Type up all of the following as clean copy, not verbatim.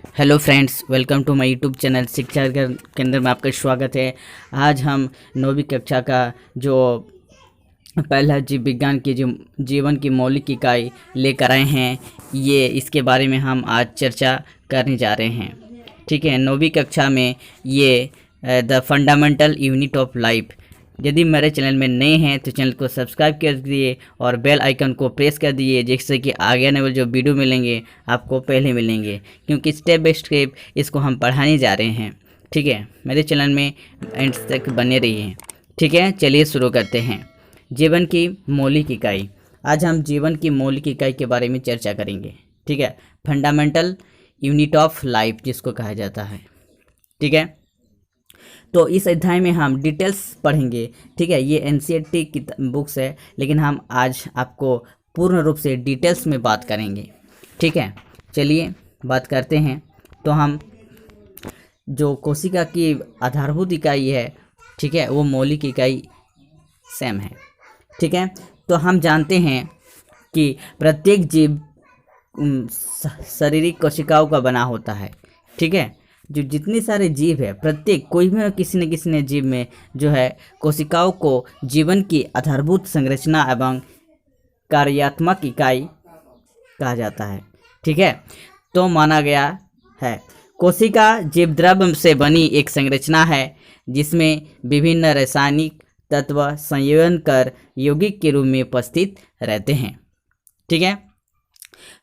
Hello friends, welcome to my YouTube channel Shiksha Kendra में आपका स्वागत है। आज हम 9वीं कक्षा का जो पहला जीव विज्ञान की जो जीवन की मौलिक इकाई लेकर आए हैं, ये इसके बारे में हम आज चर्चा करने जा रहे हैं। ठीक है, 9वीं कक्षा में ये the fundamental unit of life. यदि मेरे चैनल में नए हैं तो चैनल को सब्सक्राइब कर दिए और बेल आइकन को प्रेस कर दिए, जिससे कि आगे आने वाले जो वीडियो मिलेंगे आपको पहले मिलेंगे, क्योंकि स्टेप बाय स्टेप इसको हम पढ़ाने जा रहे हैं। ठीक है, मेरे चैनल में एंड तक बने रहिए। ठीक है, चलिए शुरू करते हैं। जीवन की मौलिक इकाई। आज हम जीवन की मौलिक इकाई के बारे में चर्चा करेंगे। ठीक है, फंडामेंटल यूनिट ऑफ लाइफ जिसको कहा जाता है। ठीक है, तो इस अध्याय में हम डिटेल्स पढ़ेंगे। ठीक है, ये एनसीईआरटी की बुक्स है, लेकिन हम आज आपको पूर्ण रूप से डिटेल्स में बात करेंगे। ठीक है, चलिए बात करते हैं। तो हम जो कोशिका की आधारभूत इकाई है, ठीक है, वो मौलिक इकाई सेम है। ठीक है, तो हम जानते हैं कि प्रत्येक जीव शारीरिक कोशिकाओं का बना होता है। ठीक है, जो जितने सारे जीव है, प्रत्येक कोई भी न किसी ने जीव में जो है कोशिकाओं को जीवन की आधारभूत संरचना एवं कार्यात्मक इकाई कहा जाता है। ठीक है, तो माना गया है कोशिका जीव द्रव्य से बनी एक संरचना है जिसमें विभिन्न रासायनिक तत्व संयोजन कर यौगिक के रूप में उपस्थित रहते हैं। ठीक है,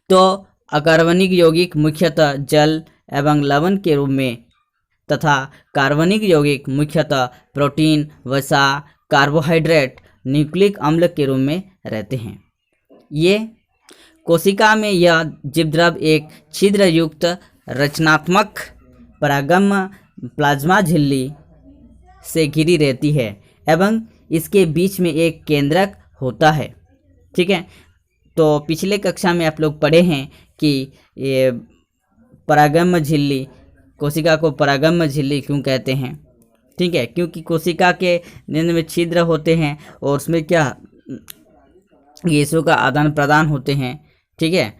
तो अकार्बनिक यौगिक मुख्यतः जल एवं लवण के रूप में तथा कार्बनिक यौगिक मुख्यतः प्रोटीन, वसा, कार्बोहाइड्रेट, न्यूक्लिक अम्ल के रूप में रहते हैं। ये कोशिका में यह जीवद्रव्य एक छिद्र युक्त रचनात्मक परागम प्लाज्मा झिल्ली से घिरी रहती है एवं इसके बीच में एक केंद्रक होता है। ठीक है, तो पिछले कक्षा में आप लोग पढ़े हैं कि ये परागम झिल्ली, कोशिका को परागम झिल्ली क्यों कहते हैं। ठीक है, क्योंकि कोशिका के निंद में छिद्र होते हैं और उसमें क्या गैसों का आदान प्रदान होते हैं। ठीक है,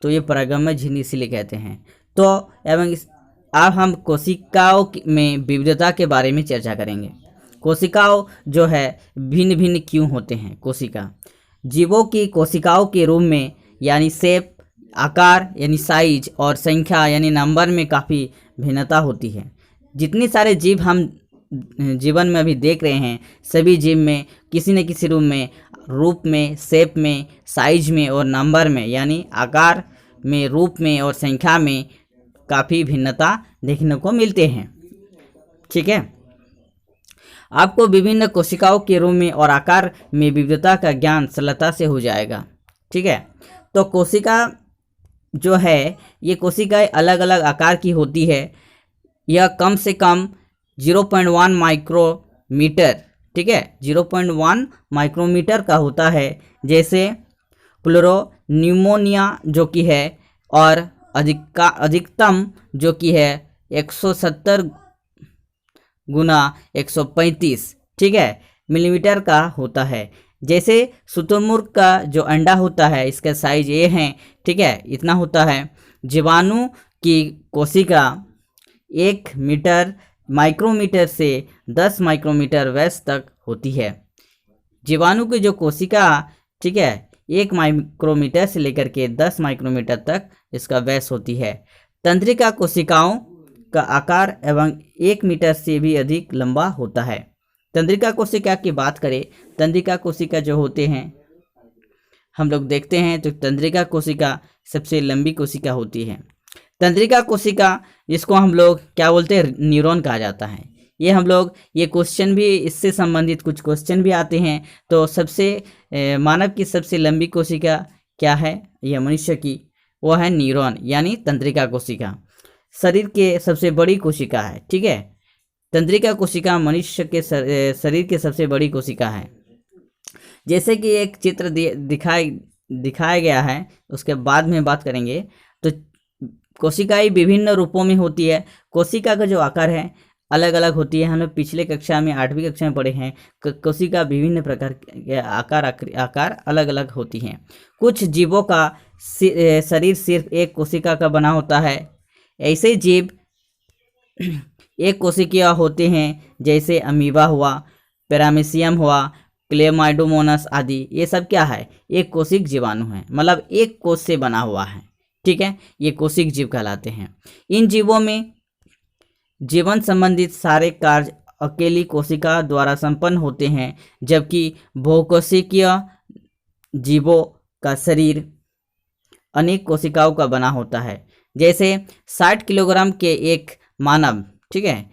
तो ये परागम झिल्ली इसीलिए कहते हैं। तो अब हम कोशिकाओं में विविधता के बारे में चर्चा करेंगे। कोशिकाओं जो है भिन्न भिन्न क्यों होते हैं। कोशिका जीवों की कोशिकाओं के रूप में यानी शेप, आकार यानी साइज और संख्या यानी नंबर में काफ़ी भिन्नता होती है। जितने सारे जीव हम जीवन में अभी देख रहे हैं, सभी जीव में किसी न किसी रूप में, शेप में, साइज में और नंबर में यानी आकार में, रूप में और संख्या में काफ़ी भिन्नता देखने को मिलते हैं। ठीक है, आपको विभिन्न कोशिकाओं के रूप में और आकार में विविधता का ज्ञान सरलता से हो जाएगा। ठीक है, तो कोशिका जो है, ये कोशिकाएं अलग अलग आकार की होती है। यह कम से कम 0.1 माइक्रोमीटर, ठीक है, 0.1 माइक्रोमीटर का होता है, जैसे प्लूरोन्यूमोनिया जो कि है, और अधिकतम जो कि है 170 गुना 135, ठीक है, मिलीमीटर का होता है। जैसे शुतुरमुर्ग का जो अंडा होता है, इसका साइज ये है, ठीक है, इतना होता है। जीवाणु की कोशिका 1 मीटर माइक्रोमीटर से 10 माइक्रोमीटर व्यास तक होती है। जीवाणु की जो कोशिका, ठीक है, 1 माइक्रोमीटर से लेकर के 10 माइक्रोमीटर तक इसका व्यास होती है। तंत्रिका कोशिकाओं का आकार एवं 1 मीटर से भी अधिक लंबा होता है। तंत्रिका कोशिका की बात करें, तंत्रिका कोशिका जो होते हैं हम लोग देखते हैं, तो तंत्रिका कोशिका सबसे लंबी कोशिका होती है। तंत्रिका कोशिका जिसको हम लोग क्या बोलते हैं, न्यूरॉन कहा जाता है। ये हम लोग ये क्वेश्चन भी, इससे संबंधित कुछ क्वेश्चन भी आते हैं। तो मानव की सबसे लंबी कोशिका क्या है, यह मनुष्य की, वो है न्यूरॉन यानी तंत्रिका कोशिका। शरीर के सबसे बड़ी कोशिका है। ठीक है, तंत्रिका कोशिका मनुष्य के शरीर की सबसे बड़ी कोशिका है। जैसे कि एक चित्र दिखाया गया है, उसके बाद में बात करेंगे। तो कोशिकाएं विभिन्न रूपों में होती है। कोशिका का जो आकार है, अलग अलग होती है। हम लोग पिछले कक्षा में 8वीं कक्षा में पढ़े हैं कोशिका विभिन्न प्रकार के आकार अलग अलग होती हैं। कुछ जीवों का शरीर सिर्फ एक कोशिका का बना होता है। ऐसे जीव एक कोशिकीय होते हैं, जैसे अमीबा हुआ, पैरामीशियम हुआ, क्लेमाइडोमोनास आदि। ये सब क्या है? एक कोशिक जीवाणु है, मतलब एक कोश से बना हुआ है। ठीक है, ये कोशिक जीव कहलाते हैं। इन जीवों में जीवन संबंधित सारे कार्य अकेली कोशिका द्वारा संपन्न होते हैं, जबकि बहुकोशिकीय जीवों का शरीर अनेक कोशिकाओं का बना होता है। जैसे 60 किलोग्राम के एक मानव, ठीक है,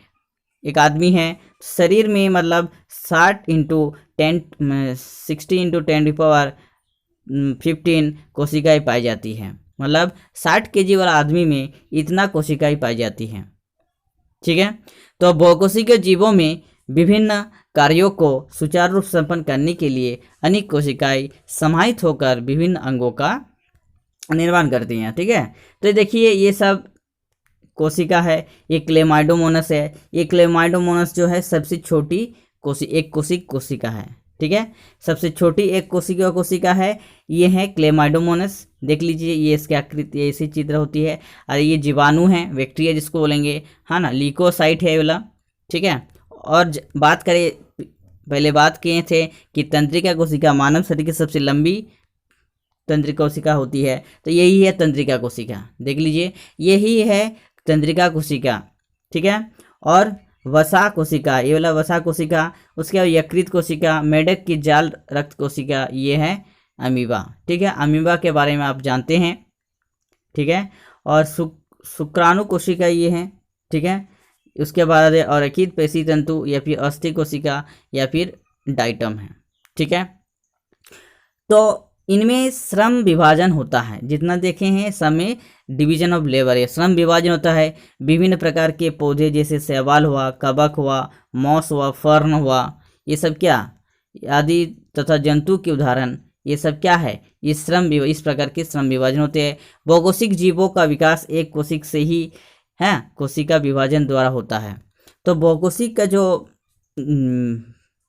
एक आदमी है, शरीर में मतलब 60 इंटू 10⁻15 कोशिकाएं पाई जाती हैं। मतलब 60 केजी वाला आदमी में इतना कोशिकाएं पाई जाती हैं। ठीक है, तो बहुकोशिकीय जीवों में विभिन्न कार्यों को सुचारू रूप से संपन्न करने के लिए अनेक कोशिकाएं समाहित होकर विभिन्न अंगों का निर्माण करती हैं। ठीक है, तो देखिए ये सब कोशिका है। ये क्लेमाइडोमोनास है। ये क्लेमाइडोमोनास जो है सबसे छोटी एक कोशिका है। ठीक है, सबसे छोटी एक कोशिका है, ये है क्लेमाइडोमोनास। देख लीजिए, ये इसकी आकृति ऐसी चित्र होती है। और ये जीवाणु है, बैक्टीरिया जिसको बोलेंगे, हाँ ना, ल्यूकोसाइट है वाला। ठीक है, और बात करें, पहले बात किए थे कि तंत्रिका कोशिका मानव शरीर की सबसे लंबी तंत्रिका कोशिका होती है, तो यही है तंत्रिका कोशिका। देख लीजिए, यही है तंत्रिका कोशिका। ठीक है, और वसा कोशिका, ये वाला वसा कोशिका। उसके बाद यकृत कोशिका, मेढक की जाल रक्त कोशिका, ये है अमीबा। ठीक है, अमीबा के बारे में आप जानते हैं। ठीक है, और शुक्राणु कोशिका ये है। ठीक है, उसके बाद और अकीत पेशी तंतु या फिर अस्थि कोशिका या फिर डाइटम है। ठीक है, तो इनमें श्रम विभाजन होता है। जितना देखे हैं सब में डिवीजन ऑफ लेबर है, श्रम विभाजन होता है। विभिन्न प्रकार के पौधे जैसे शैवाल हुआ, कवक हुआ, मॉस हुआ, फर्न हुआ, ये सब क्या आदि तथा जंतु के उदाहरण, ये सब क्या है? इस प्रकार के श्रम विभाजन होते हैं। बहुकोशिक जीवों का विकास एक कोशिक से ही है, कोशिका विभाजन द्वारा होता है। तो बहुकोशिक का जो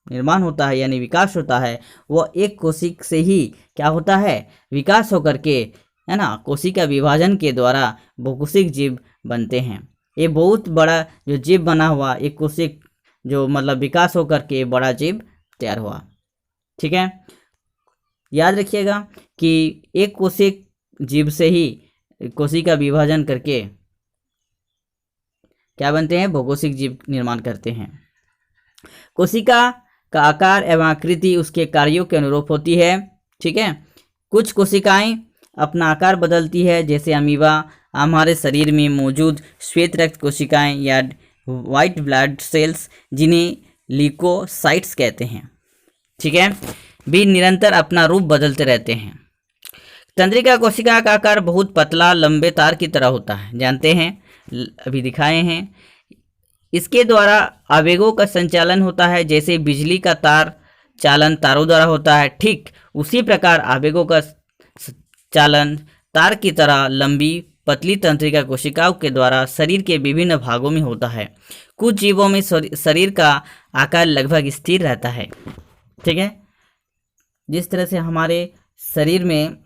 निर्माण होता है यानी विकास होता है, वो एक कोशिक से ही क्या होता है? विकास होकर के, है ना, कोशिका विभाजन के द्वारा बहुकोशिक जीव बनते हैं। ये बहुत बड़ा जो जीव बना हुआ, एक कोशिक जो मतलब विकास होकर के बड़ा जीव तैयार हुआ। ठीक है, याद रखिएगा कि एक कोशिक जीव से ही कोशिका विभाजन करके क्या बनते हैं? बहुकोशिक जीव निर्माण करते हैं। कोशिका का आकार एवं आकृति उसके कार्यों के अनुरूप होती है। ठीक है, कुछ कोशिकाएं अपना आकार बदलती है, जैसे अमीबा, हमारे शरीर में मौजूद श्वेत रक्त कोशिकाएं या वाइट ब्लड सेल्स, जिन्हें ल्यूकोसाइट्स कहते हैं। ठीक है, भी निरंतर अपना रूप बदलते रहते हैं। तंत्रिका कोशिका का आकार बहुत पतला लंबे तार की तरह होता है, जानते हैं, अभी दिखाए हैं। इसके द्वारा आवेगों का संचालन होता है, जैसे बिजली का तार चालन तारों द्वारा होता है। ठीक उसी प्रकार आवेगों का चालन तार की तरह लंबी पतली तंत्रिका कोशिकाओं के द्वारा शरीर के विभिन्न भागों में होता है। कुछ जीवों में शरीर का आकार लगभग स्थिर रहता है। ठीक है, जिस तरह से हमारे शरीर में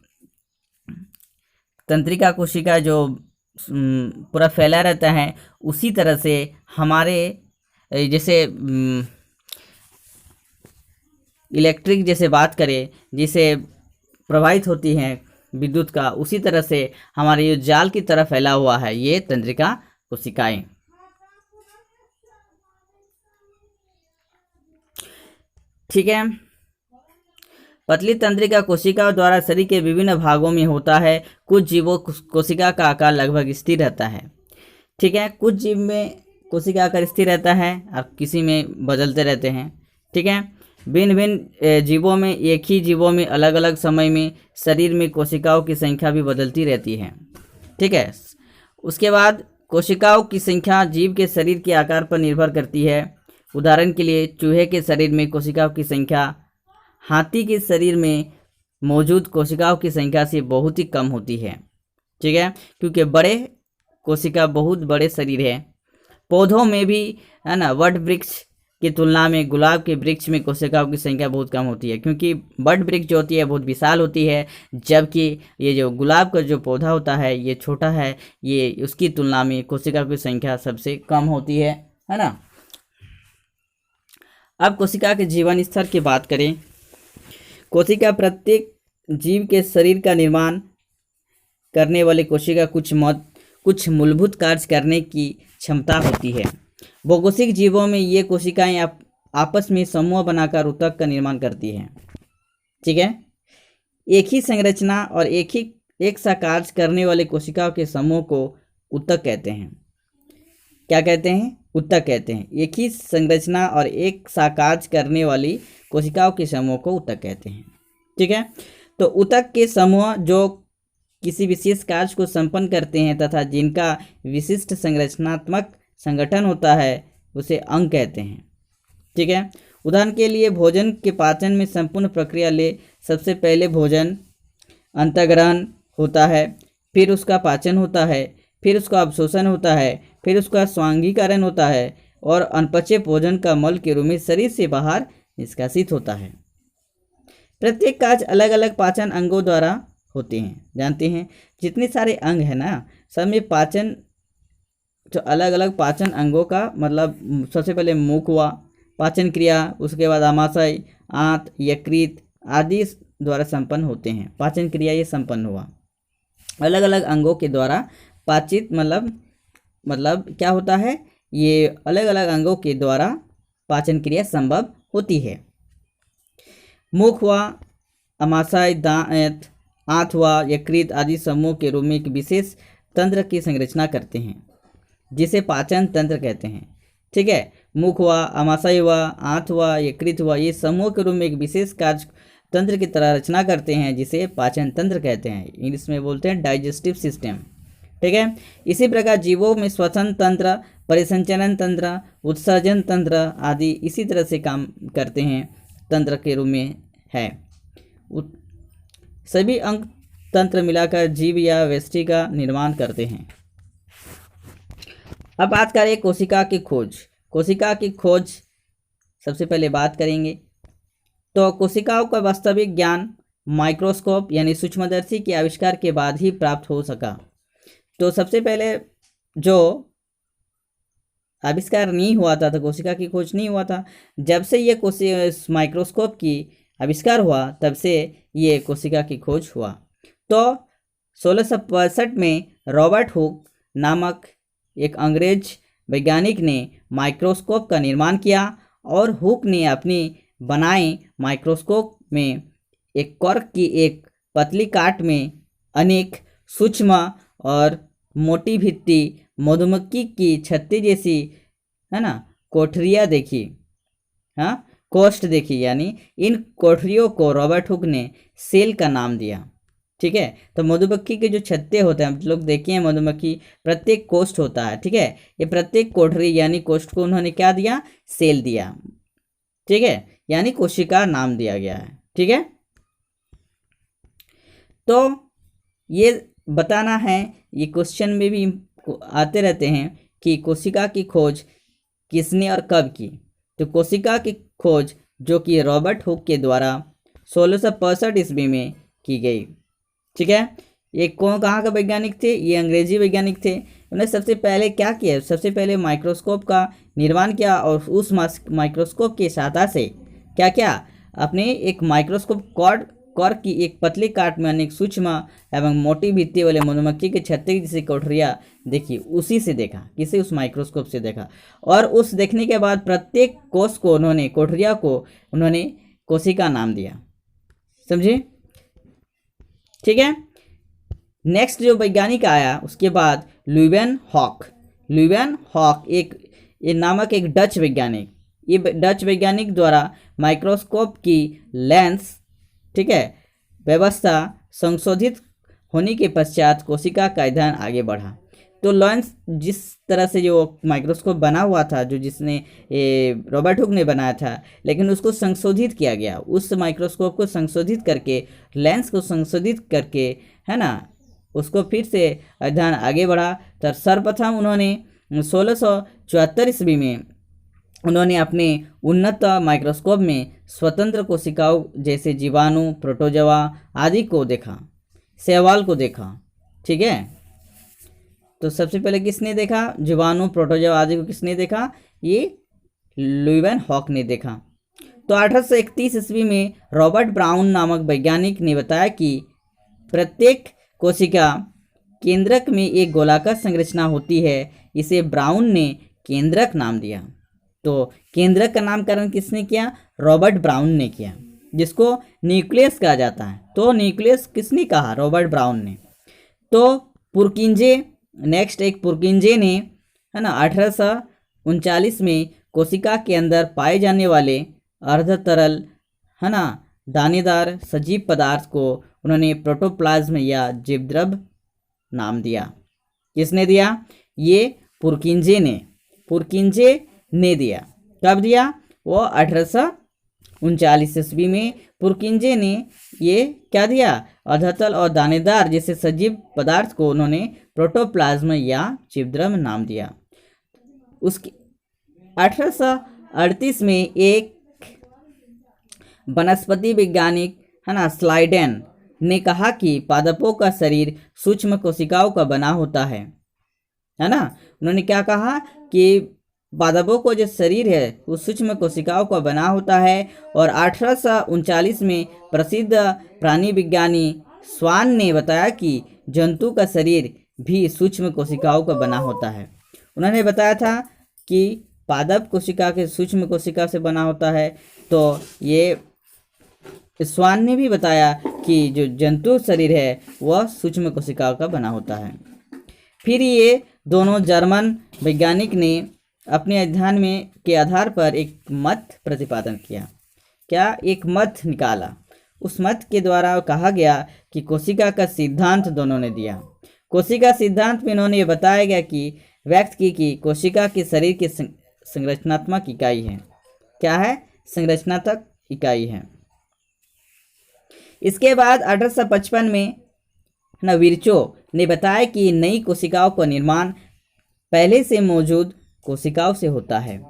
तंत्रिका कोशिका जो पूरा फैला रहता है, उसी तरह से हमारे जैसे इलेक्ट्रिक जैसे बात करें, जिसे प्रवाहित होती हैं विद्युत का, उसी तरह से हमारे ये जाल की तरह फैला हुआ है ये तंत्रिका कोशिकाएं। ठीक है, पतली तंत्रिका कोशिकाओं द्वारा शरीर के विभिन्न भागों में होता है। कुछ जीवों कोशिका का आकार लगभग स्थिर रहता है। ठीक है, कुछ जीव में कोशिका आकार स्थिर रहता है और किसी में बदलते रहते हैं। ठीक है, भिन्न भिन्न जीवों में, एक ही जीवों में अलग अलग समय में शरीर में कोशिकाओं की संख्या भी बदलती रहती है। ठीक है, उसके बाद कोशिकाओं की संख्या जीव के शरीर के आकार पर निर्भर करती है। उदाहरण के लिए चूहे के शरीर में कोशिकाओं की संख्या हाथी के शरीर में मौजूद कोशिकाओं की संख्या से बहुत ही कम होती है। ठीक है, क्योंकि बड़े कोशिका बहुत बड़े शरीर है, पौधों में भी, है ना, वट वृक्ष की तुलना में गुलाब के वृक्ष में कोशिकाओं की संख्या बहुत कम होती है, क्योंकि बड वृक्ष जो होती है बहुत विशाल होती है, जबकि ये जो गुलाब का जो पौधा होता है ये छोटा है, ये उसकी तुलना में कोशिकाओं की संख्या सबसे कम होती है ना। अब कोशिका के जीवन स्तर की बात करें। कोशिका प्रत्येक जीव के शरीर का निर्माण करने वाली कोशिका कुछ मूलभूत कार्य करने की क्षमता होती है। बहुकोशिक जीवों में ये कोशिकाएं आपस में समूह बनाकर ऊतक का निर्माण करती हैं। ठीक है, एक ही संरचना और एक सा कार्य करने वाले कोशिकाओं के समूह को ऊतक कहते हैं। क्या कहते हैं? ऊतक कहते हैं। एक ही संरचना और एक सा कार्य करने वाली कोशिकाओं के समूह को ऊतक कहते हैं। ठीक है, तो ऊतक के समूह जो किसी विशेष कार्य को संपन्न करते हैं तथा जिनका विशिष्ट संरचनात्मक संगठन होता है उसे अंग कहते हैं। ठीक है, उदाहरण के लिए भोजन के पाचन में संपूर्ण प्रक्रिया ले, सबसे पहले भोजन अंतर्ग्रहण होता है, फिर उसका पाचन होता है, फिर उसका अवशोषण होता है, फिर उसका स्वांगीकरण होता है और अनपचे भोजन का मल के रूप में शरीर से बाहर निष्कासित होता है। प्रत्येक कार्य अलग अलग पाचन अंगों द्वारा होते हैं। जानते हैं जितने सारे अंग हैं ना, सब में पाचन, जो अलग अलग पाचन अंगों का मतलब सबसे पहले मुख हुआ पाचन क्रिया, उसके बाद आमाशय, आंत, यकृत आदि द्वारा संपन्न होते हैं। पाचन क्रिया ये संपन्न हुआ। अलग अलग अंगों के द्वारा पाचित मतलब क्या होता है, ये अलग अलग अंगों के द्वारा पाचन क्रिया संभव होती है। मुख हुआ, आमाशय, दांत, आंत हुआ, यकृत आदि समूह के रूप में एक विशेष तंत्र की संरचना करते हैं जिसे पाचन तंत्र कहते हैं। ठीक है, मुख हुआ, आमाशय हुआ, आंत हुआ, यकृत हुआ, ये समूह के रूप में एक विशेष कार्य तंत्र की तरह रचना करते हैं जिसे पाचन तंत्र कहते हैं। इंग्लिश में बोलते हैं डाइजेस्टिव सिस्टम। ठीक है, इसी प्रकार जीवों में श्वसन तंत्र, परिसंचरण तंत्र, उत्सर्जन तंत्र आदि इसी तरह से काम करते हैं, तंत्र के रूप में है। सभी अंग तंत्र मिलाकर जीव या व्यष्टि का निर्माण करते हैं। अब बात करें कोशिका की खोज। कोशिका की खोज सबसे पहले बात करेंगे तो कोशिकाओं का वास्तविक ज्ञान माइक्रोस्कोप यानी सूक्ष्मदर्शी के आविष्कार के बाद ही प्राप्त हो सका। तो सबसे पहले जो आविष्कार नहीं हुआ था तो कोशिका की खोज नहीं हुआ था। जब से ये माइक्रोस्कोप की आविष्कार हुआ तब से ये कोशिका की खोज हुआ। तो 1665 में रॉबर्ट हुक नामक एक अंग्रेज वैज्ञानिक ने माइक्रोस्कोप का निर्माण किया और हुक ने अपनी बनाए माइक्रोस्कोप में एक कॉर्क की एक पतली काट में अनेक सूक्ष्म और मोटी भित्ति मधुमक्खी की छत्ती जैसी, है ना, कोठरियाँ देखी, हाँ, कोष्ठ देखी। यानी इन कोठरियों को रॉबर्ट हुक ने सेल का नाम दिया। ठीक है, तो मधुमक्खी के जो छत्ते होते हैं, हम लोग देखे हैं मधुमक्खी प्रत्येक कोष्ठ होता है। ठीक है, ये प्रत्येक कोठरी यानी कोष्ठ को उन्होंने क्या दिया, सेल दिया। ठीक है, यानी कोशिका नाम दिया गया है। ठीक है, तो ये बताना है, ये क्वेश्चन में भी आते रहते हैं कि कोशिका की खोज किसने और कब की। तो कोशिका की खोज जो कि रॉबर्ट हुक के द्वारा 1665 ईस्वी में की गई। ठीक है, ये कहाँ का वैज्ञानिक थे, ये अंग्रेजी वैज्ञानिक थे। उन्होंने सबसे पहले क्या किया, सबसे पहले माइक्रोस्कोप का निर्माण किया और उस माइक्रोस्कोप की सहायता से क्या क्या, अपने एक माइक्रोस्कोप कॉर्क की एक पतली काट में अनेक सूक्ष्म एवं मोटी भित्ति वाले मधुमक्खी के छत्ते जैसी कोठरियाँ देखी। उसी से देखा, किसे, उस माइक्रोस्कोप से देखा। और उस देखने के बाद प्रत्येक कोष को उन्होंने, कोठरिया को उन्होंने कोशिका नाम दिया। समझे? ठीक है, नेक्स्ट जो वैज्ञानिक आया उसके बाद ल्यूवेन हॉक एक नामक एक डच वैज्ञानिक, ये डच वैज्ञानिक द्वारा माइक्रोस्कोप की लेंस, ठीक है, व्यवस्था संशोधित होने के पश्चात कोशिका का अध्ययन आगे बढ़ा। तो लेंस जिस तरह से जो माइक्रोस्कोप बना हुआ था, जो जिसने रॉबर्ट हुक ने बनाया था, लेकिन उसको संशोधित किया गया। उस माइक्रोस्कोप को संशोधित करके, लेंस को संशोधित करके, है ना, उसको फिर से अध्ययन आगे बढ़ा। तो सर्वप्रथम उन्होंने 1674 ईस्वी में उन्होंने अपने उन्नत माइक्रोस्कोप में स्वतंत्र कोशिकाओं जैसे जीवाणु, प्रोटोजोआ आदि को देखा, शैवाल को देखा। ठीक है, तो सबसे पहले किसने देखा? जीवाणु, प्रोटोजोआ आदि को किसने देखा? ये ल्यूवेनहॉक ने देखा। तो 1831 ईस्वी में रॉबर्ट ब्राउन नामक वैज्ञानिक ने बताया कि प्रत्येक कोशिका केंद्रक में एक गोलाकार संरचना होती है। इसे ब्राउन ने केंद्रक नाम दिया। तो केंद्रक का नामकरण किसने किया? रॉबर्ट ब्राउन ने किया, जिसको न्यूक्लियस कहा जाता है। तो न्यूक्लियस किसने कहा? रॉबर्ट ब्राउन ने। तो पुरकिंजे, नेक्स्ट एक पुरकिंजे ने, है ना, 1839 में कोशिका के अंदर पाए जाने वाले अर्ध तरल, है ना, दानेदार सजीव पदार्थ को उन्होंने प्रोटोप्लाज्म या जीवद्रव्य नाम दिया। किसने दिया? ये पुरकिंजे ने दिया। कब दिया? वो 1839 ईस्वी में पुरकिंजे ने ये क्या दिया? अर्धतल और दानेदार जैसे सजीव पदार्थ को उन्होंने प्रोटोप्लाज्म या जीवद्रव्य नाम दिया। उसके 1838 में एक वनस्पति वैज्ञानिक, है ना, स्लाइडेन ने कहा कि पादपों का शरीर सूक्ष्म कोशिकाओं का बना होता है ना। उन्होंने क्या कहा कि पादपों को जो शरीर है वो सूक्ष्म कोशिकाओं का बना होता है। और 1839 में प्रसिद्ध प्राणी विज्ञानी स्वान ने बताया कि जंतु का शरीर भी सूक्ष्म कोशिकाओं का बना होता है। उन्होंने बताया था कि पादप कोशिका के सूक्ष्म कोशिका से बना होता है। तो ये स्वान ने भी बताया कि जो जंतु शरीर है वह सूक्ष्म कोशिकाओं का बना होता है। फिर ये दोनों जर्मन वैज्ञानिक ने अपने अध्ययन में के आधार पर एक मत प्रतिपादन किया। क्या? एक मत निकाला। उस मत के द्वारा कहा गया कि कोशिका का सिद्धांत दोनों ने दिया। कोशिका सिद्धांत में इन्होंने ये बताया गया कि व्यक्त की कि कोशिका के शरीर की संरचनात्मक इकाई है। क्या है? संरचनात्मक इकाई है। इसके बाद 1855 में विर्चो ने बताया कि नई कोशिकाओं का निर्माण पहले से मौजूद कोशिकाओं से होता है।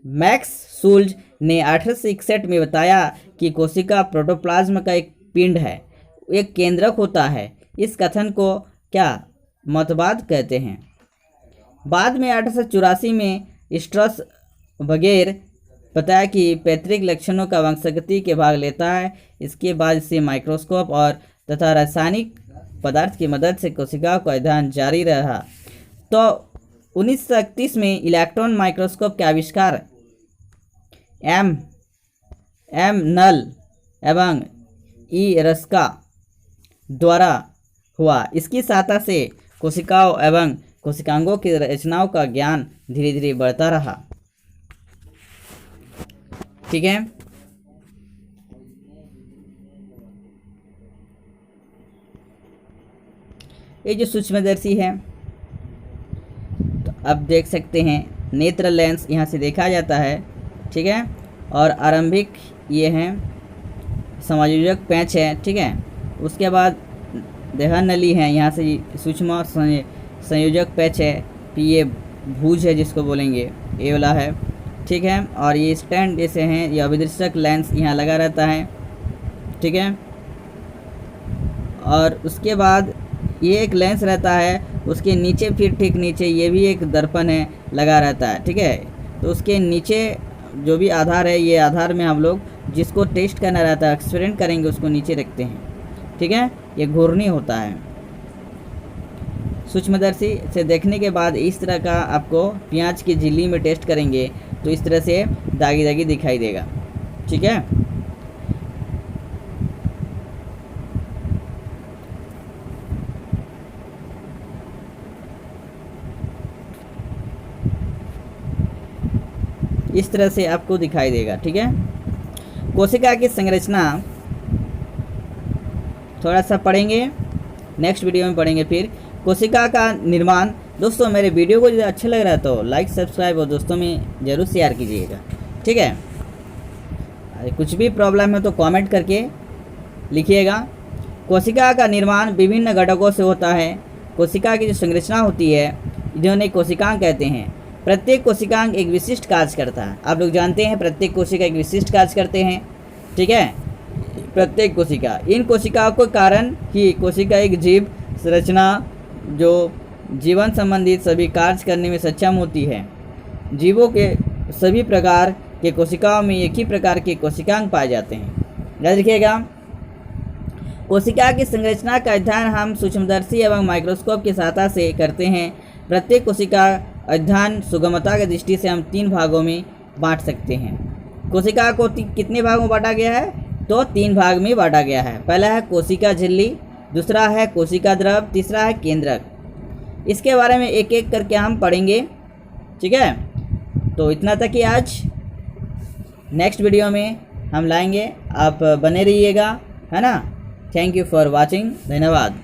मैक्स शुल्ज ने 1861 में बताया कि कोशिका प्रोटोप्लाज्म का एक पिंड है, एक केंद्रक होता है। इस कथन को क्या मतवाद कहते हैं। बाद में 1884 में स्ट्रस वगैरह बताया कि पैतृक लक्षणों का वंशागति के भाग लेता है। इसके बाद इसे माइक्रोस्कोप और तथा रासायनिक पदार्थ की मदद से कोशिकाओं का अध्ययन जारी रहा। तो 1931 में इलेक्ट्रॉन माइक्रोस्कोप के आविष्कार एम नल एवं ई रस्का द्वारा हुआ। इसकी सहायता से कोशिकाओं एवं कोशिकांगों की रचनाओं का ज्ञान धीरे धीरे बढ़ता रहा। ठीक है, ये जो सूक्ष्मदर्शी है, तो अब देख सकते हैं नेत्र लेंस यहाँ से देखा जाता है। ठीक है, और आरंभिक ये हैं समायोजक पैच है। ठीक है, उसके बाद देह नली है, यहाँ से सूक्ष्म संयोजक पैच है। फिर ये भुज है जिसको बोलेंगे, ये वाला है। ठीक है, और ये स्टैंड जैसे हैं, ये अभिदर्शक लेंस यहाँ लगा रहता है। ठीक है, और उसके बाद ये एक लेंस रहता है, उसके नीचे फिर ठीक नीचे ये भी एक दर्पण है लगा रहता है। ठीक है, तो उसके नीचे जो भी आधार है, ये आधार में हम लोग जिसको टेस्ट करना रहता है, एक्सपेरिमेंट करेंगे, उसको नीचे रखते हैं। ठीक है, ये घूर्णी होता है। सूक्ष्मदर्शी से देखने के बाद इस तरह का आपको प्याज की झिल्ली में टेस्ट करेंगे तो इस तरह से दागी दागी दिखाई देगा। ठीक है, इस तरह से आपको दिखाई देगा। ठीक है, कोशिका की संरचना थोड़ा सा पढ़ेंगे, नेक्स्ट वीडियो में पढ़ेंगे। फिर कोशिका का निर्माण। दोस्तों, मेरे वीडियो को यदि अच्छा लग रहा है तो लाइक, सब्सक्राइब और दोस्तों में ज़रूर शेयर कीजिएगा। ठीक है, कुछ भी प्रॉब्लम है तो कमेंट करके लिखिएगा। कोशिका का निर्माण विभिन्न घटकों से होता है। कोशिका की जो संरचना होती है जिन्हें कोशिकांग कहते हैं, प्रत्येक कोशिकांग एक विशिष्ट कार्य करता है। आप लोग जानते हैं प्रत्येक कोशिका एक विशिष्ट कार्य करते हैं, ठीक है। प्रत्येक कोशिका, इन कोशिकाओं के कारण ही कोशिका एक जीव संरचना जो जीवन संबंधित सभी कार्य करने में सक्षम होती है। जीवों के सभी प्रकार के कोशिकाओं में एक ही प्रकार के कोशिकांग पाए जाते हैं। याद रखिएगा, कोशिका की संरचना का अध्ययन हम सूक्ष्मदर्शी एवं माइक्रोस्कोप की सहायता से करते हैं। प्रत्येक कोशिका अध्ययन सुगमता की दृष्टि से हम 3 भागों में बांट सकते हैं। कोशिका को कितने भागों में बांटा गया है? तो 3 भाग में बांटा गया है। पहला है कोशिका झिल्ली, दूसरा है कोशिका द्रव, तीसरा है केंद्रक। इसके बारे में एक एक करके हम पढ़ेंगे, ठीक है। तो इतना तक ही आज, नेक्स्ट वीडियो में हम लाएंगे, आप बने रहिएगा, है ना। थैंक यू फॉर वॉचिंग, धन्यवाद।